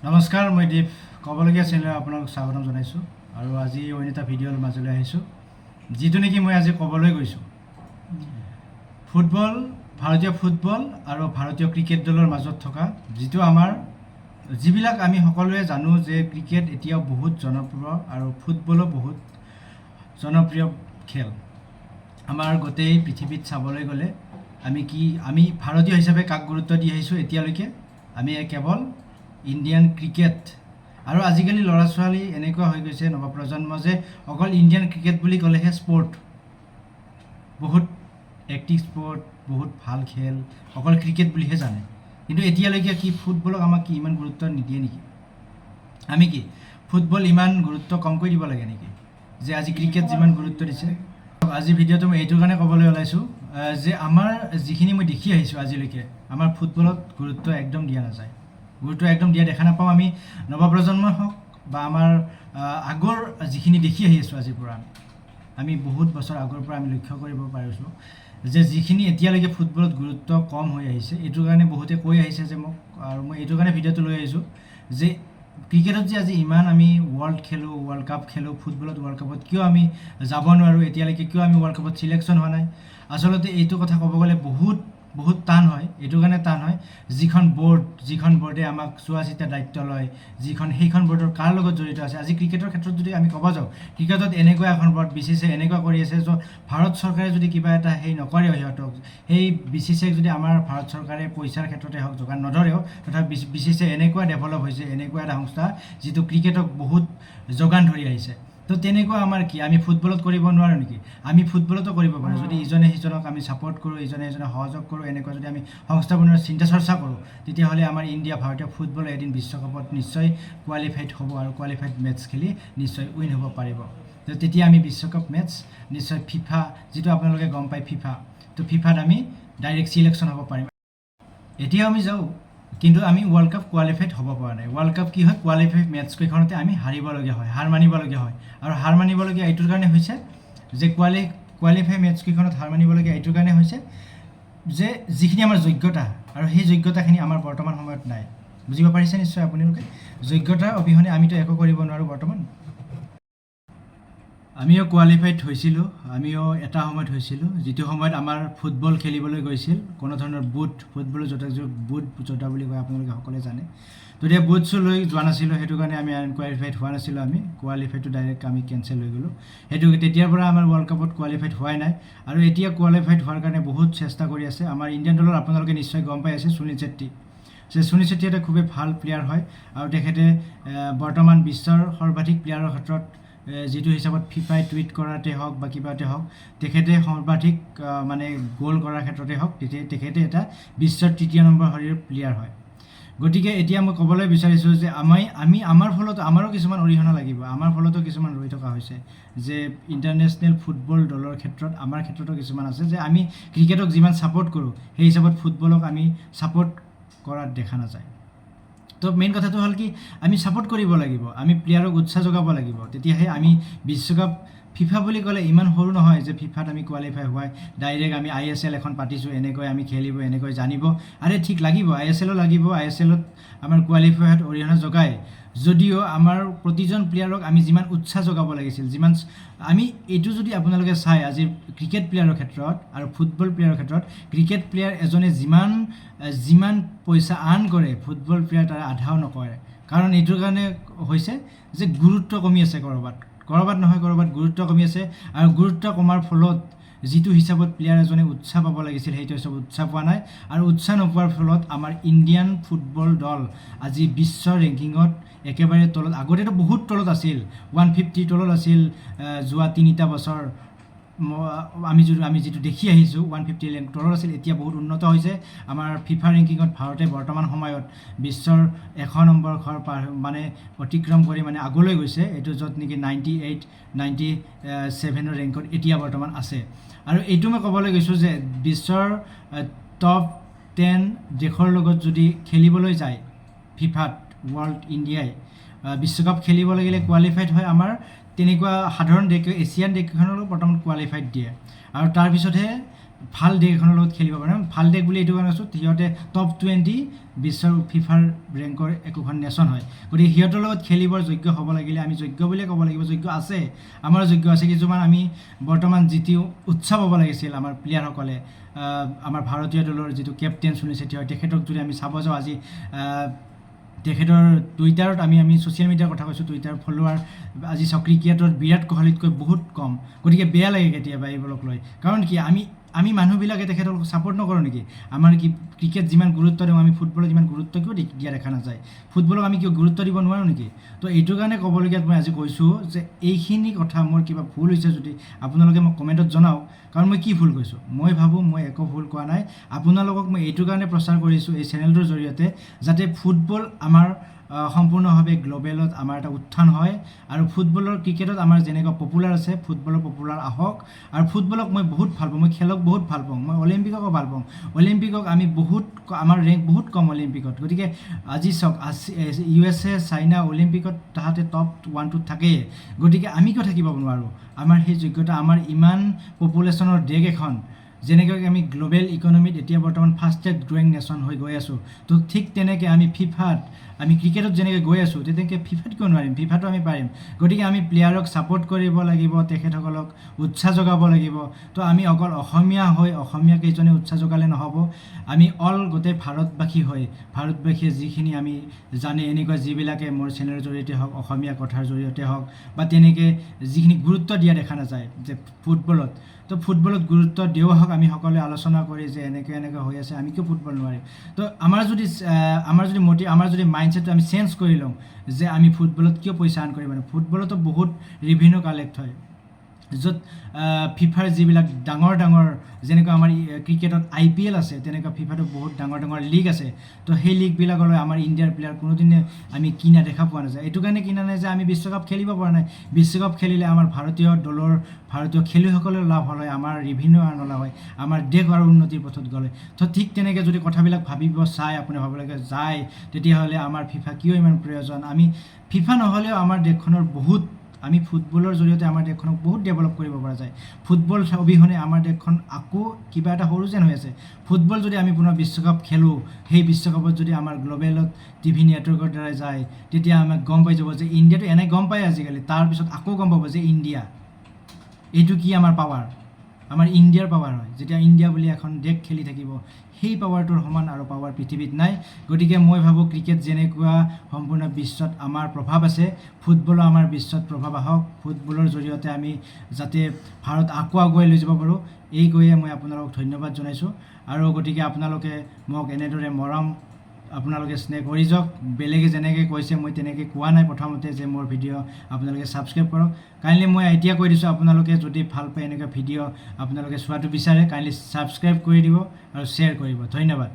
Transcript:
নমস্কাৰ, মই দীপ ক'বলগীয়া চেনেলত আপোনালোক স্বাগতম জনাইছোঁ আৰু আজি অন্য এটা ভিডিঅ'ৰ মাজলৈ আহিছোঁ, যিটো নেকি মই আজি ক'বলৈ গৈছোঁ ফুটবল, ভাৰতীয় ফুটবল আৰু ভাৰতীয় ক্ৰিকেট দলৰ মাজত থকা যিটো যিবিলাক আমি সকলোৱে জানো যে ক্ৰিকেট এতিয়াও বহুত জনপ্ৰিয় আৰু ফুটবলো বহুত জনপ্ৰিয় খেল। আমাৰ গোটেই পৃথিৱীত চাবলৈ গ'লে আমি ভাৰতীয় হিচাপে কাক গুৰুত্ব দি আহিছোঁ এতিয়ালৈকে? আমি কেৱল ইণ্ডিয়ান ক্ৰিকেট। আৰু আজিকালি ল'ৰা ছোৱালী এনেকুৱা হৈ গৈছে নৱপ্ৰজন্ম যে অকল ইণ্ডিয়ান ক্ৰিকেট বুলি ক'লেহে স্পৰ্ট, বহুত এক্টিভ স্পৰ্ট, বহুত ভাল খেল, অকল ক্ৰিকেট বুলিহে জানে। কিন্তু এতিয়ালৈকে কি ফুটবলক আমাক কি ইমান গুৰুত্ব নিদিয়ে নেকি? আমি কি ফুটবল ইমান গুৰুত্ব কমকৈ দিব লাগে নেকি যে আজি ক্ৰিকেট যিমান গুৰুত্ব দিছে? আজি ভিডিঅ'টো মই এইটোৰ কাৰণে ক'বলৈ ওলাইছোঁ যে আমাৰ যিখিনি মই দেখি আহিছোঁ আজিলৈকে, আমাৰ ফুটবলত গুৰুত্ব একদম দিয়া নাযায়, গুৰুত্ব একদম দিয়া দেখা নাপাওঁ। আমি নৱপ্ৰজন্মই হওক বা আমাৰ আগৰ যিখিনি দেখি আহি আছোঁ আজিৰ পৰা, আমি বহুত বছৰ আগৰ পৰা আমি লক্ষ্য কৰিব পাৰিছোঁ যে যিখিনি এতিয়ালৈকে ফুটবলত গুৰুত্ব কম হৈ আহিছে। এইটোৰ কাৰণে বহুতে কৈ আহিছে যে মোক, আৰু মই এইটোৰ কাৰণে ভিডিঅ'টো লৈ আহিছোঁ যে ক্ৰিকেটত যে আজি ইমান আমি ৱৰ্ল্ড কাপ খেলোঁ, ফুটবলত ৱৰ্ল্ড কাপত কিয় আমি যাব নোৱাৰোঁ, এতিয়ালৈকে কিয় আমি ৱৰ্ল্ড কাপত ছিলেকশ্যন হোৱা নাই? আচলতে এইটো কথা ক'ব গ'লে বহুত টান হয়। এইটো কাৰণে টান হয়, যিখন বৰ্ডে আমাক চোৱা চিতা দায়িত্ব লয়, সেইখন বৰ্ডৰ কাৰ লগত জড়িত আছে। আজি ক্ৰিকেটৰ ক্ষেত্ৰত যদি আমি ক'ব যাওঁ, ক্ৰিকেটত এনেকুৱা এখন বৰ্ড BCCI এনেকুৱা কৰি আছে, য' ভাৰত চৰকাৰে যদি কিবা এটা নকৰে সিহঁতক, সেই BCCIক যদি আমাৰ ভাৰত চৰকাৰে পইচাৰ ক্ষেত্ৰতে হওক যোগান নধৰেও, তথাপি BCCI এনেকুৱা ডেভেলপ হৈছে, এনেকুৱা এটা সংস্থা যিটো ক্ৰিকেটক বহুত যোগান ধৰি আহিছে। তো তেনেকুৱা আমাৰ কি আমি ফুটবলত কৰিব নোৱাৰোঁ নেকি? আমি ফুটবলতো কৰিব পাৰোঁ যদি ইজনে সিজনক আমি ছাপৰ্ট কৰোঁ, ইজনে সিজনক সহযোগ কৰোঁ, এনেকুৱা যদি আমি সংস্থাপনৰ চিন্তা চৰ্চা কৰোঁ, তেতিয়াহ'লে আমাৰ ভাৰতীয় ফুটবল এদিন বিশ্বকাপত নিশ্চয় কোৱালিফাইড হ'ব আৰু কোৱালিফাইড মেটচ খেলি নিশ্চয় উইন হ'ব পাৰিব। তো তেতিয়া আমি বিশ্বকাপ মেটচ নিশ্চয় FIFA, যিটো আপোনালোকে গম পায় তো ফিফাত আমি ডাইৰেক্ট ছিলেকশ্যন হ'ব পাৰিম। এতিয়া আমি যাওঁ, কিন্তু আমি ৱৰ্ল্ড কাপ কোৱালিফাইড হ'ব পৰা নাই। ৱৰ্ল্ড কাপ কি হয়, কোৱালিফাইড মেটচকেইখনতে আমি হাৰিবলগীয়া হয়, হাৰ মানিবলগীয়া হয়। আৰু হাৰ মানিবলগীয়া এইটোৰ কাৰণে হৈছে যে কোৱালিফাই মেটচকেইখনত হাৰ মানিবলগীয়া এইটোৰ কাৰণে হৈছে যে যিখিনি আমাৰ যোগ্যতা, আৰু সেই যোগ্যতাখিনি আমাৰ বৰ্তমান সময়ত নাই। বুজিব পাৰিছে নিশ্চয় আপোনালোকে? যোগ্যতা অবিহনে আমিতো একো কৰিব নোৱাৰোঁ বৰ্তমান। আমিও কোৱালিফাইড হৈছিলোঁ, আমিও এটা সময়ত হৈছিলোঁ, যিটো সময়ত আমাৰ ফুটবল খেলিবলৈ গৈছিল কোনো ধৰণৰ ফুটবলৰ বুট জোতা বুলি কয়, আপোনালোকে সকলোৱে জানে। তেতিয়া বুটছো লৈ যোৱা নাছিলোঁ, সেইটো কাৰণে আমি আনকোৱালিফাইড হোৱা নাছিলোঁ। আমি কোৱালিফাইডটো ডাইৰেক্ট আমি কেঞ্চেল হৈ গ'লোঁ। তেতিয়াৰ পৰা আমাৰ ৱৰ্ল্ড কাপত কোৱালিফাইড হোৱাই নাই, আৰু এতিয়া কোৱালিফাইড হোৱাৰ কাৰণে বহুত চেষ্টা কৰি আছে আমাৰ ইণ্ডিয়ান দলৰ। আপোনালোকে নিশ্চয় গম পাই আছে সুনীল ছেত্ৰী এটা খুবেই ভাল প্লেয়াৰ হয়, আৰু তেখেতে বৰ্তমান বিশ্বৰ সৰ্বাধিক প্লেয়াৰৰ ক্ষেত্ৰত যিটো হিচাপত ফিফাই টুইট কৰাতে হওক বা কিবাতে হওক, তেখেতে সৰ্বাধিক মানে গ'ল কৰাৰ ক্ষেত্ৰতে হওক, তেখেতে এটা বিশ্বৰ 3 নম্বৰ শাৰীৰ প্লেয়াৰ হয়। গতিকে এতিয়া মই ক'বলৈ বিচাৰিছোঁ যে আমাৰ ফলত আমাৰো কিছুমান অৰিহণা লাগিব, আমাৰ ফলতো কিছুমান ৰৈ থকা হৈছে যে ইণ্টাৰনেশ্যনেল ফুটবল দলৰ ক্ষেত্ৰত আমাৰ ক্ষেত্ৰতো কিছুমান আছে যে আমি ক্ৰিকেটক যিমান ছাপোৰ্ট কৰোঁ, সেই হিচাপত ফুটবলক আমি ছাপোৰ্ট কৰাত দেখা নাযায়। তো মেইন কথাটো হ'ল কি, আমি ছাপোৰ্ট কৰিব লাগিব, আমি প্লেয়াৰক উৎসাহ যোগাব লাগিব, তেতিয়াহে আমি বিশ্বকাপ FIFA বুলি ক'লে ইমান সৰু নহয় যে ফিফাত আমি কোৱালিফাই হোৱাই ডাইৰেক্ট আমি ISL এখন পাতিছোঁ, এনেকৈ আমি খেলিব, এনেকৈ জানিব। আৰে ঠিক লাগিব, ISLও লাগিব, ISLত আমাৰ কোৱালিফাইত অৰিহণা যোগায়, যদিও আমাৰ প্ৰতিজন প্লেয়াৰক আমি যিমান উৎসাহ যোগাব লাগিছিল, আমি এইটো যদি আপোনালোকে চাই আজিৰ ক্ৰিকেট প্লেয়াৰৰ ক্ষেত্ৰত আৰু ফুটবল প্লেয়াৰৰ ক্ষেত্ৰত, ক্ৰিকেট প্লেয়াৰ এজনে যিমান পইচা আৰ্ণ কৰে, ফুটবল প্লেয়াৰ তাৰ আধাও নকৰে। কাৰণ এইটোৰ কাৰণে হৈছে যে গুৰুত্ব কমি আছে, ক'ৰবাত গুৰুত্ব কমি আছে, আৰু গুৰুত্ব কমাৰ ফলত যিটো হিচাপত প্লেয়াৰ এজনে উৎসাহ পাব লাগিছিল, সেইটো হিচাপত উৎসাহ পোৱা নাই, আৰু উৎসাহ নোপোৱাৰ ফলত আমাৰ ইণ্ডিয়ান ফুটবল দল আজি বিশ্বৰ ৰেংকিঙত একেবাৰে তলত। আগতেতো বহুত তলত আছিল, 150 তলত আছিল যোৱা 3টা বছৰ। আমি যিটো দেখি আহিছোঁ 150 ৰেংক তলত আছিল, এতিয়া বহুত উন্নত হৈছে। আমাৰ FIFA ৰেংকিঙত ভাৰতে বৰ্তমান সময়ত বিশ্বৰ 1 নম্বৰ ঘৰ মানে অতিক্ৰম কৰি মানে আগলৈ গৈছে, এইটো য'ত নেকি 98, 97 ৰেংকত এতিয়া বৰ্তমান আছে। আৰু এইটো মই ক'বলৈ গৈছোঁ যে বিশ্বৰ টপ 10 দেশৰ লগত যদি খেলিবলৈ যায় ফিফাত, ইণ্ডিয়াই বিশ্বকাপ খেলিব লাগিলে কোৱালিফাইড হয়, আমাৰ তেনেকুৱা সাধাৰণ দেশ, এছিয়ান দেশকেইখনৰো বৰ্তমান কোৱালিফাইড দিয়ে, আৰু তাৰপিছতহে ভাল দেশ এখনৰ লগত খেলিব পাৰে ভাল দেশ বুলি এইটো কাৰণে আছোঁ সিহঁতে টপ 20 বিশ্বৰ ফিফাৰ ৰেংকৰ একোখন নেশ্যন হয় গতিকে সিহঁতৰ লগত খেলিবৰ যোগ্য হ'ব লাগিলে আমি যোগ্য বুলিয়ে ক'ব লাগিব যোগ্য আছে আমাৰ যোগ্য আছে কিছুমান আমি বৰ্তমান যিটো উৎসাহ হ'ব লাগিছিল আমাৰ প্লেয়াৰসকলে আমাৰ ভাৰতীয় দলৰ যিটো কেপ্টেইন সুনীল ছেত্ৰী হয় তেখেতক যদি আমি চাব যাওঁ আজি তেখেতৰ টুইটাৰত আমি ছ'চিয়েল মিডিয়াৰ কথা কৈছোঁ টুইটাৰ ফলোৱাৰ আজি চাওক ক্ৰিকেটত বিৰাট কোহলিতকৈ বহুত কম গতিকে বেয়া লাগে কেতিয়াবা এইবোৰক লৈ কাৰণ কি আমি মানুহবিলাকে তেখেতক ছাপোৰ্ট নকৰোঁ নেকি আমাৰ কি ক্ৰিকেট যিমান গুৰুত্ব দিওঁ আমি ফুটবলত ইমান গুৰুত্ব কিয় দিয়া দেখা নাযায় ফুটবলক আমি কিয় গুৰুত্ব দিব নোৱাৰোঁ নেকি তো এইটো কাৰণে ক'বলগীয়াত মই আজি কৈছোঁ যে এইখিনি কথা মোৰ কিবা ভুল হৈছে যদি আপোনালোকে মোক কমেণ্টত জনাওক কাৰণ মই কি ভুল কৈছোঁ মই ভাবোঁ মই একো ভুল কোৱা নাই আপোনালোকক মই এইটো কাৰণে প্ৰচাৰ কৰিছোঁ এই চেনেলটোৰ জৰিয়তে যাতে ফুটবল আমাৰ সম্পূৰ্ণভাৱে গ্ল'বেলত আমাৰ এটা উত্থান হয় আৰু ফুটবলৰ ক্ৰিকেটত আমাৰ যেনেকুৱা পপুলাৰ আছে ফুটবলৰ পপুলাৰ আহক আৰু ফুটবলক মই বহুত ভাল পাওঁ মই খেলক বহুত ভাল পাওঁ মই অলিম্পিককো ভাল পাওঁ অলিম্পিকক আমি আমাৰ ৰেংক বহুত কম অলিম্পিকত গতিকে আজি চাওক USA চাইনা অলিম্পিকত তাহাঁতে টপ 1-2 থাকেই গতিকে আমি কিয় থাকিব নোৱাৰোঁ আমাৰ সেই যোগ্যতা আমাৰ ইমান পপুলেশ্যনৰ দেশ এখন যেনেকৈ আমি গ্ল'বেল ইকনমিত এতিয়া বৰ্তমান ফাষ্টেষ্ট গ্ৰ'য়িং নেশ্যন হৈ গৈ আছোঁ তো ঠিক তেনেকৈ আমি ফিফাত আমি ক্ৰিকেটত যেনেকৈ গৈ আছোঁ তেনেকৈ ফিফাত কিয় নোৱাৰিম ফিফাটো আমি পাৰিম গতিকে আমি প্লেয়াৰক ছাপোৰ্ট কৰিব লাগিব তেখেতসকলক উৎসাহ যোগাব লাগিব তো আমি অকল অসমীয়া হৈ অসমীয়া কেইজনে উৎসাহ যোগালে নহ'ব আমি গোটেই ভাৰতবাসীয়ে যিখিনি আমি জানে এনেকুৱা যিবিলাকে মোৰ চেনেলৰ জৰিয়তে হওক অসমীয়া কথাৰ জৰিয়তে হওক বা তেনেকৈ যিখিনি গুৰুত্ব দিয়া দেখা নাযায় যে ফুটবলত তো ফুটবলত গুৰুত্ব দিওঁ হওক আমি সকলোৱে আলোচনা কৰি যে এনেকৈ হৈ আছে আমি কিয় ফুটবল নোৱাৰিম তো আমাৰ যদি মাইণ্ডছেটটো আমি চেঞ্জ কৰি লওঁ যে আমি ফুটবলত কিয় পইচা আৰ্ণ কৰিম ফুটবলতো বহুত ৰেভিনিউ কালেক্ট হয় য'ত ফিফাৰ যিবিলাক ডাঙৰ যেনেকুৱা আমাৰ ক্ৰিকেটত IPL আছে তেনেকুৱা ফিফাটো বহুত ডাঙৰ লীগ আছে তো সেই লীগবিলাকলৈ আমাৰ ইণ্ডিয়াৰ প্লেয়াৰ কোনোদিনে আমি কিনা দেখা পোৱা নাযায় এইটো কাৰণে কিনা নাই যে আমি বিশ্বকাপ খেলিব পৰা নাই বিশ্বকাপ খেলিলে আমাৰ ভাৰতীয় খেলুৱৈসকলৰ লাভ হ'লে আমাৰ ৰেভিনিউ আৰ্ণ হ'লে হয় আমাৰ দেশ আৰু উন্নতিৰ পথত গ'লে তো ঠিক তেনেকৈ যদি কথাবিলাক ভাবিব আপুনি ভাবিবলৈকে যায় তেতিয়াহ'লে আমাৰ ফিফা কিয় ইমান প্ৰয়োজন আমি ফিফা নহ'লেও আমাৰ দেশখনৰ বহুত আমি ফুটবলৰ জৰিয়তে আমাৰ দেশখনক বহুত ডেভেলপ কৰিব পৰা যায় ফুটবল অবিহনে আমাৰ দেশখন আকৌ কিবা এটা সৰু যেন হৈ আছে ফুটবল যদি আমি পুনৰ বিশ্বকাপ খেলোঁ সেই বিশ্বকাপত যদি আমাৰ গ্ল'বেলত TV নেটৱৰ্কৰ দ্বাৰা যায় তেতিয়া আমাক গম পাই যাব যে ইণ্ডিয়াটো এনে গম পায় আজিকালি তাৰপিছত আকৌ গম পাব যে ইণ্ডিয়া এইটো কি আমাৰ পাৱাৰ আমাৰ ইণ্ডিয়াৰ পাৱাৰ হয় যেতিয়া ইণ্ডিয়া বুলি এখন দেশ খেলি থাকিব সেই পাৱাৰটোৰ সমান আৰু পাৱাৰ পৃথিৱীত নাই গতিকে মই ভাবোঁ ক্ৰিকেট যেনেকুৱা সম্পূৰ্ণ বিশ্বত আমাৰ প্ৰভাৱ আছে ফুটবলো আমাৰ বিশ্বত প্ৰভাৱ আহক ফুটবলৰ জৰিয়তে আমি যাতে ভাৰত আকৌ আগুৱাই লৈ যাব পাৰোঁ এই কৈয়ে মই আপোনালোকক ধন্যবাদ জনাইছোঁ আৰু গতিকে আপোনালোকে মোক এনেদৰে মৰম আপোনালোকে স্নেহ কৰি যাওক বেলেগে যেনেকৈ কৈছে মই তেনেকৈ কোৱা নাই প্ৰথমতে যে মোৰ ভিডিঅ' আপোনালোকে ছাবস্ক্ৰাইব কৰক কাইণ্ডলি মই এতিয়া কৈ দিছোঁ আপোনালোকে যদি ভাল পায় এনেকুৱা ভিডিঅ' আপোনালোকে চোৱাটো বিচাৰে কাইণ্ডলি ছাবস্ক্ৰাইব কৰি দিব আৰু শ্বেয়াৰ কৰিব ধন্যবাদ